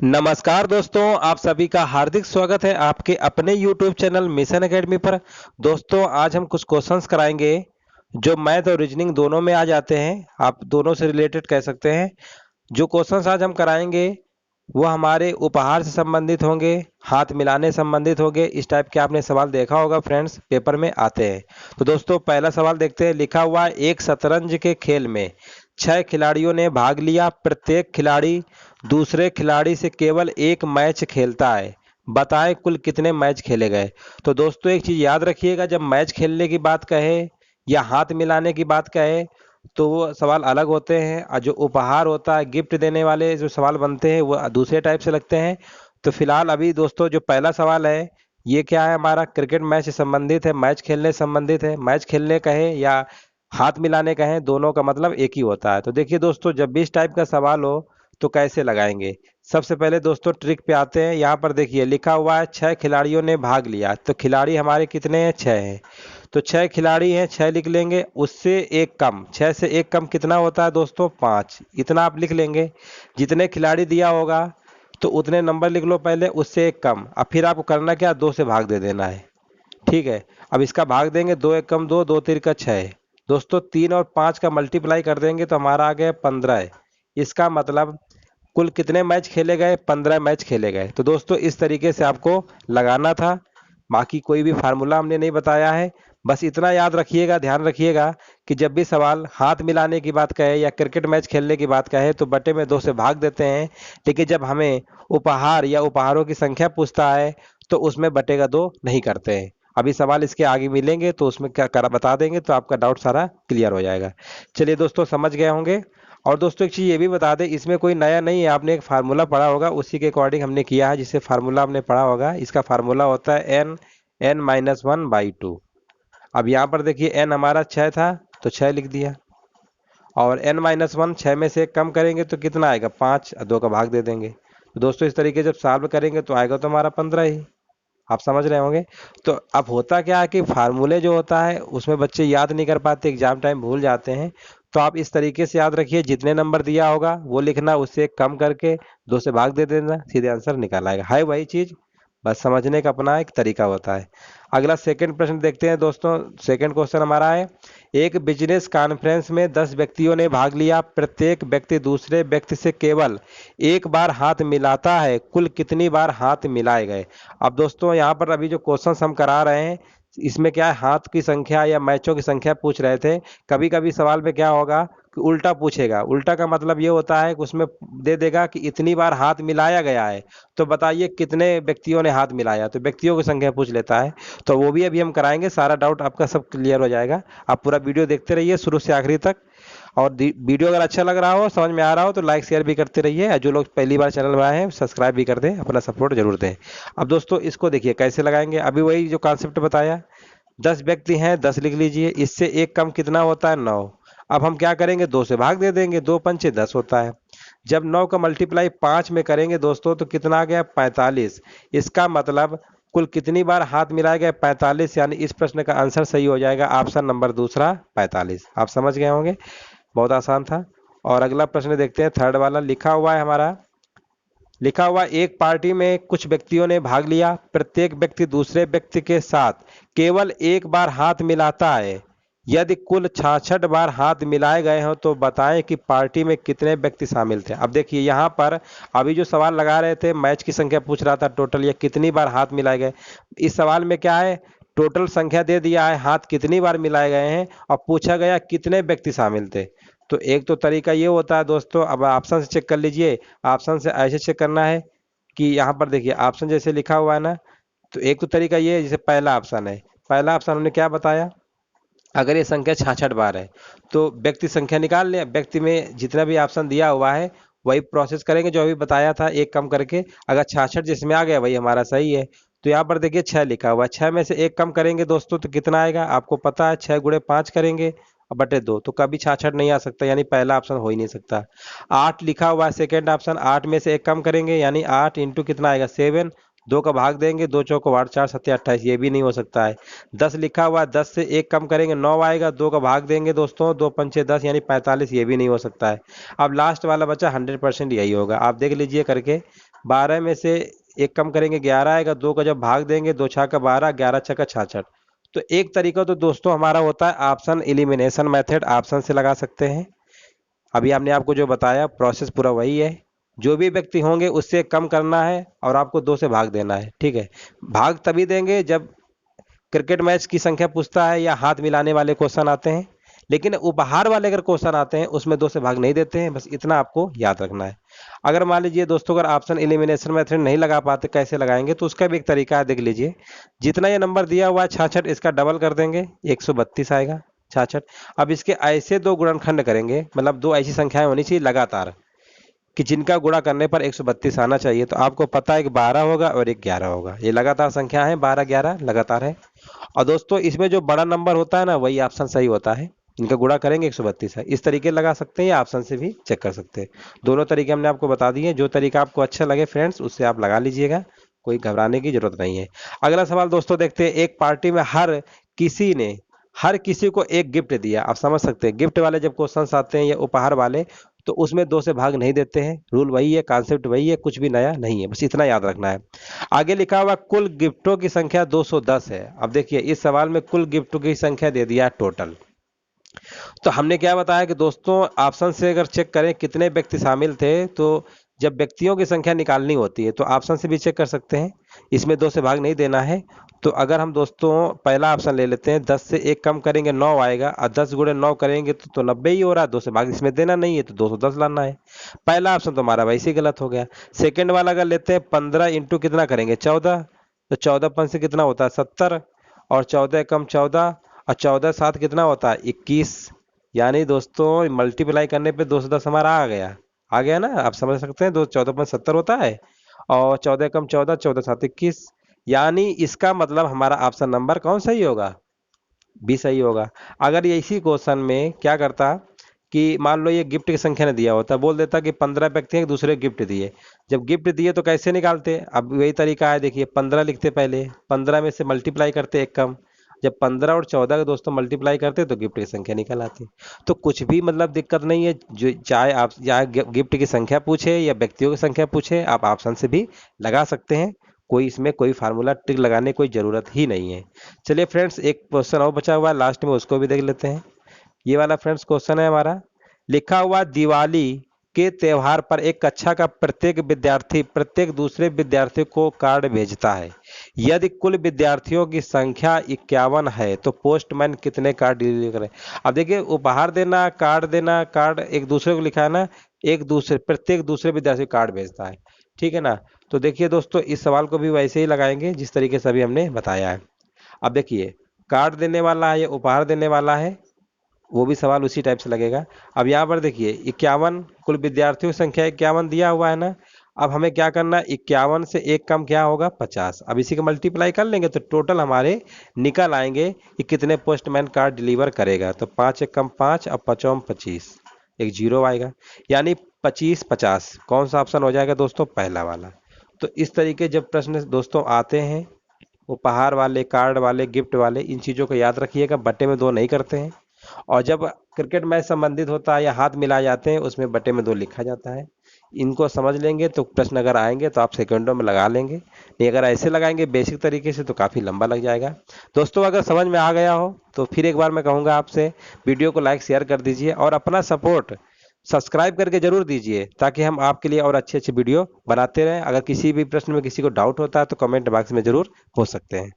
नमस्कार दोस्तों, आप सभी का हार्दिक स्वागत है आपके अपने YouTube चैनल मिशन एकेडमी पर। दोस्तों, आज हम कुछ क्वेश्चंस कराएंगे जो मैथ और रीजनिंग दोनों में आ जाते हैं। आप दोनों से रिलेटेड कह सकते हैं। जो क्वेश्चंस आज हम कराएंगे वो हमारे उपहार से संबंधित होंगे, हाथ मिलाने से संबंधित होंगे। इस टाइप के आपने सवाल देखा होगा फ्रेंड्स, पेपर में आते हैं। तो दोस्तों, पहला सवाल देखते हैं। लिखा हुआ है, एक शतरंज के खेल में 6 खिलाड़ियों ने भाग लिया। प्रत्येक खिलाड़ी दूसरे खिलाड़ी से केवल एक मैच खेलता है। बताएं कुल कितने मैच खेले गए। तो दोस्तों, एक चीज याद रखिएगा, जब मैच खेलने की बात कहे या हाथ मिलाने की बात कहे तो वो सवाल अलग होते हैं, और जो उपहार होता है, गिफ्ट देने वाले जो सवाल बनते हैं वो दूसरे टाइप से लगते हैं। तो फिलहाल अभी दोस्तों, जो पहला सवाल है ये क्या है, हमारा क्रिकेट मैच से संबंधित है, मैच खेलने से संबंधित है। मैच खेलने कहे या हाथ मिलाने कहें, दोनों का मतलब एक ही होता है। तो देखिए दोस्तों, जब भी इस टाइप का सवाल हो तो कैसे लगाएंगे। सबसे पहले दोस्तों ट्रिक पे आते हैं। यहाँ पर देखिए लिखा हुआ है 6 खिलाड़ियों ने भाग लिया, तो खिलाड़ी हमारे कितने हैं, 6 हैं। तो 6 खिलाड़ी हैं, 6 लिख लेंगे। उससे एक कम, 6 से एक कम कितना होता है दोस्तों, 5। इतना आप लिख लेंगे। जितने खिलाड़ी दिया होगा तो उतने नंबर लिख लो पहले, उससे एक कम। अब फिर आपको करना क्या, 2 से भाग दे देना है। ठीक है। अब इसका भाग देंगे, 2 एक कम 2, 2 तीन का 6। दोस्तों 3 और 5 का मल्टीप्लाई कर देंगे तो हमारा आ गया 15। इसका मतलब कुल कितने मैच खेले गए, 15 मैच खेले गए। तो दोस्तों इस तरीके से आपको लगाना था। बाकी कोई भी फार्मूला हमने नहीं बताया है। बस इतना याद रखिएगा, ध्यान रखिएगा कि जब भी सवाल हाथ मिलाने की बात कहे या क्रिकेट मैच खेलने की बात कहे तो बटे में 2 से भाग देते हैं। लेकिन जब हमें उपहार या उपहारों की संख्या पूछता है तो उसमें बटे का 2 नहीं करते हैं। अभी सवाल इसके आगे मिलेंगे तो उसमें क्या करा बता देंगे, तो आपका डाउट सारा क्लियर हो जाएगा। चलिए दोस्तों, समझ गए होंगे। और दोस्तों एक चीज़ ये भी बता दें, इसमें कोई नया नहीं है। आपने एक फार्मूला पढ़ा होगा, उसी के अकॉर्डिंग हमने किया है। जिससे फार्मूला आपने पढ़ा होगा, इसका फार्मूला होता है n(n-1/2)। अब यहाँ पर देखिए n हमारा 6 था तो 6 लिख दिया। और n-1 6 में से एक कम करेंगे तो कितना आएगा, 5। 2 का भाग दे देंगे। तो दोस्तों इस तरीके जब सॉल्व करेंगे तो आएगा तो हमारा 15 ही। आप समझ रहे होंगे। तो अब होता क्या है कि फार्मूले जो होता है उसमें बच्चे याद नहीं कर पाते, एग्जाम टाइम भूल जाते हैं। तो आप इस तरीके से याद रखिए, जितने नंबर दिया होगा वो लिखना, उससे कम करके 2 से भाग दे देना, सीधे आंसर निकाल आएगा। है वही चीज, बस समझने का अपना एक तरीका होता है। अगला सेकंड प्रश्न देखते हैं दोस्तों। सेकंड क्वेश्चन हमारा है, एक बिजनेस कॉन्फ्रेंस में 10 व्यक्तियों ने भाग लिया। प्रत्येक व्यक्ति दूसरे व्यक्ति से केवल एक बार हाथ मिलाता है। कुल कितनी बार हाथ मिलाए गए। अब दोस्तों यहाँ पर अभी जो क्वेश्चंस हम करा रहे हैं इसमें क्या है, हाथ की संख्या या मैचों की संख्या पूछ रहे थे। कभी कभी सवाल में क्या होगा कि उल्टा पूछेगा। उल्टा का मतलब ये होता है कि उसमें दे देगा कि इतनी बार हाथ मिलाया गया है, तो बताइए कितने व्यक्तियों ने हाथ मिलाया, तो व्यक्तियों की संख्या पूछ लेता है। तो वो भी अभी हम कराएंगे, सारा डाउट आपका सब क्लियर हो जाएगा। आप पूरा वीडियो देखते रहिए शुरू से आखिरी तक। और वीडियो अगर अच्छा लग रहा हो, समझ में आ रहा हो, तो लाइक शेयर भी करते रहिए। और जो लोग पहली बार चैनल में आए हैं सब्सक्राइब भी कर दें, अपना सपोर्ट जरूर दें। अब दोस्तों इसको देखिए कैसे लगाएंगे। अभी वही जो कॉन्सेप्ट बताया, 10 व्यक्ति हैं, 10 लिख लीजिए। इससे एक कम कितना होता है, 9। अब हम क्या करेंगे, 2 से भाग दे देंगे, 2 पंचे 10 होता है। जब 9 का मल्टीप्लाई 5 में करेंगे दोस्तों तो कितना आ गया, 45। इसका मतलब कुल कितनी बार हाथ मिलाया गया, 45। यानी इस प्रश्न का आंसर सही हो जाएगा ऑप्शन नंबर दूसरा, 45। आप समझ गए होंगे, बहुत आसान था। और अगला प्रश्न देखते हैं, थर्ड वाला। लिखा हुआ है हमारा, लिखा हुआ, एक पार्टी में कुछ व्यक्तियों ने भाग लिया। प्रत्येक व्यक्ति दूसरे व्यक्ति के साथ केवल एक बार हाथ मिलाता है। यदि कुल 66 बार हाथ मिलाए गए हों तो बताएं कि पार्टी में कितने व्यक्ति शामिल थे। अब देखिए यहाँ पर अभी जो सवाल लगा रहे थे, मैच की संख्या पूछ रहा था टोटल, या कितनी बार हाथ मिलाए गए। इस सवाल में क्या है, टोटल संख्या दे दिया है, हाथ कितनी बार मिलाए गए हैं, और पूछा गया कितने व्यक्ति शामिल थे। तो एक तो तरीका ये होता है दोस्तों, अब ऑप्शन से चेक कर लीजिए। ऑप्शन से ऐसे चेक करना है कि यहाँ पर देखिए ऑप्शन जैसे लिखा हुआ है ना, तो एक तो तरीका ये है, जैसे पहला ऑप्शन है। पहला ऑप्शन हमने क्या बताया, अगर ये संख्या 66 बार है तो व्यक्ति संख्या निकाल लें। व्यक्ति में जितना भी ऑप्शन दिया हुआ है वही प्रोसेस करेंगे जो अभी बताया था, एक कम करके। अगर 66 जिसमें आ गया वही हमारा सही है। तो यहाँ पर देखिए 6 लिखा हुआ है, 6 में से एक कम करेंगे दोस्तों तो कितना आएगा, आपको पता है, 6 गुणे 5 करेंगे और बटे 2, तो कभी 66 नहीं आ सकता, यानी पहला ऑप्शन हो ही नहीं सकता। 8 लिखा हुआ है सेकेंड ऑप्शन, 8 में से एक कम करेंगे यानी 8 इंटू कितना आएगा, 7। 2 का भाग देंगे, 2 चौको 8, 4 सत्ते 28, ये भी नहीं हो सकता है। 10 लिखा हुआ है, 10 से एक कम करेंगे 9 आएगा, 2 का भाग देंगे दोस्तों, 2 पंचे 10 यानी 45, ये भी नहीं हो सकता है। अब लास्ट वाला बचा 100%, यही होगा। आप देख लीजिए करके, 12 में से एक कम करेंगे 11 आएगा, 2 का जब भाग देंगे 2 छक्का 12, 11 छक्का 66। तो एक तरीका तो दोस्तों हमारा होता है ऑप्शन एलिमिनेशन मेथड, ऑप्शन से लगा सकते हैं। अभी आपने आपको जो बताया प्रोसेस पूरा वही है। जो भी व्यक्ति होंगे उससे कम करना है और आपको 2 से भाग देना है, ठीक है। भाग तभी देंगे जब क्रिकेट मैच की संख्या पूछता है या हाथ मिलाने वाले क्वेश्चन आते हैं। लेकिन उपहार वाले अगर क्वेश्चन आते हैं उसमें 2 से भाग नहीं देते हैं, बस इतना आपको याद रखना है। अगर मान लीजिए दोस्तों अगर ऑप्शन एलिमिनेशन मेथड नहीं लगा पाते, कैसे लगाएंगे, तो उसका भी एक तरीका है, देख लीजिए। जितना ये नंबर दिया हुआ है 66, इसका डबल कर देंगे 132 आएगा 66। अब इसके ऐसे 2 गुणनखंड करेंगे, मतलब 2 ऐसी संख्याएं होनी चाहिए लगातार कि जिनका गुणा करने पर 132 आना चाहिए। तो आपको पता है कि 12 होगा और एक 11 होगा, ये लगातार संख्या है, 12 11 लगातार है। और दोस्तों इसमें जो बड़ा नंबर होता है ना, वही ऑप्शन सही होता है, इनका गुणा करेंगे 132 है। इस तरीके लगा सकते हैं या ऑप्शन से भी चेक कर सकते हैं। दोनों तरीके हमने आपको बता दिए, जो तरीका आपको अच्छा लगे फ्रेंड्स उससे आप लगा लीजिएगा, कोई घबराने की जरूरत नहीं है। अगला सवाल दोस्तों देखते हैं। एक पार्टी में हर किसी को एक गिफ्ट दिया। आप समझ सकते हैं, गिफ्ट वाले जब क्वेश्चन आते हैं या उपहार वाले, तो उसमें 2 से भाग नहीं देते हैं। रूल वही है, कॉन्सेप्ट वही है, कुछ भी नया नहीं है, बस इतना याद रखना है। आगे लिखा हुआ कुल गिफ्टों की संख्या 210 है। अब देखिए इस सवाल में कुल गिफ्टों की संख्या दे दिया टोटल। तो हमने क्या बताया कि दोस्तों ऑप्शन से अगर चेक करें कितने व्यक्ति शामिल थे, तो जब व्यक्तियों की संख्या निकालनी होती है तो ऑप्शन से भी चेक कर सकते हैं, इसमें 2 से भाग नहीं देना है। तो अगर हम दोस्तों पहला ऑप्शन ले लेते हैं, 10 से 1 कम करेंगे 9 आएगा, और 10 गुणे 9 करेंगे तो 90 ही हो रहा है, 2 से भाग इसमें देना नहीं है, तो 210 लाना है। पहला ऑप्शन तो हमारा वैसे ही गलत हो गया। सेकेंड वाला अगर लेते हैं, 15 इंटू कितना करेंगे 14, तो 14 5 से कितना होता है 70, और 14 कम 14, और 14 7 कितना होता है 21। यानी दोस्तों मल्टीप्लाई करने पे 210 हमारा आ गया ना, आप समझ सकते हैं। 14.70 होता है, और 14 कम 14, 14 7 21। यानी इसका मतलब हमारा ऑप्शन नंबर कौन सही होगा, बी सही होगा। अगर ये इसी क्वेश्चन में क्या करता कि मान लो ये गिफ्ट की संख्या ने दिया होता, बोल देता कि 15 व्यक्ति एक दूसरे गिफ्ट दिए। जब गिफ्ट दिए तो कैसे निकालते, अब वही तरीका है, देखिए 15 लिखते, पहले 15 में से मल्टीप्लाई करते एक कम। जब 15 और 14 का दोस्तों मल्टीप्लाई करते तो गिफ्ट की संख्या निकल आती। तो कुछ भी मतलब दिक्कत नहीं है, जो चाहे आप चाहे गिफ्ट की संख्या पूछे या व्यक्तियों की संख्या पूछे, आप ऑप्शन से भी लगा सकते हैं। कोई इसमें कोई फार्मूला ट्रिक लगाने की कोई ज़रूरत ही नहीं है। चलिए फ्रेंड्स, एक क्वेश्चन और बचा हुआ है, लास्ट में उसको भी देख लेते हैं। ये वाला फ्रेंड्स क्वेश्चन है हमारा, लिखा हुआ दिवाली के त्योहार पर एक कक्षा का प्रत्येक विद्यार्थी प्रत्येक दूसरे विद्यार्थी को कार्ड भेजता है। यदि कुल विद्यार्थियों की संख्या 51 है तो पोस्टमैन कितने कार्ड डिलीवर करें। अब देखिए उपहार देना, कार्ड एक दूसरे को लिखा है ना, प्रत्येक दूसरे विद्यार्थी को कार्ड भेजता है, ठीक है ना। तो देखिए दोस्तों इस सवाल को भी वैसे ही लगाएंगे जिस तरीके से अभी हमने बताया है। अब देखिए कार्ड देने वाला है या उपहार देने वाला है, वो भी सवाल उसी टाइप से लगेगा। अब यहाँ पर देखिए 51, कुल विद्यार्थियों की संख्या 51 दिया हुआ है ना। अब हमें क्या करना है, 51 से एक कम क्या होगा 50। अब इसी का मल्टीप्लाई कर लेंगे तो टोटल हमारे निकल आएंगे कि कितने पोस्टमैन कार्ड डिलीवर करेगा। तो 5 एक कम 5, अब 5 25, एक जीरो आएगा। यानी 25 50 कौन सा ऑप्शन हो जाएगा दोस्तों, पहला वाला। तो इस तरीके जब प्रश्न दोस्तों आते हैं, उपहार वाले, कार्ड वाले, गिफ्ट वाले, इन चीज़ों को याद रखिएगा, बट्टे में 2 नहीं करते हैं। और जब क्रिकेट मैच संबंधित होता है या हाथ मिलाए जाते हैं उसमें बटे में 2 लिखा जाता है। इनको समझ लेंगे तो प्रश्न अगर आएंगे तो आप सेकंडों में लगा लेंगे, नहीं अगर ऐसे लगाएंगे बेसिक तरीके से तो काफ़ी लंबा लग जाएगा। दोस्तों अगर समझ में आ गया हो तो फिर एक बार मैं कहूँगा आपसे, वीडियो को लाइक शेयर कर दीजिए और अपना सपोर्ट सब्सक्राइब करके जरूर दीजिए, ताकि हम आपके लिए और अच्छे अच्छे वीडियो बनाते रहें। अगर किसी भी प्रश्न में किसी को डाउट होता है तो कमेंट बॉक्स में जरूर पूछ सकते हैं।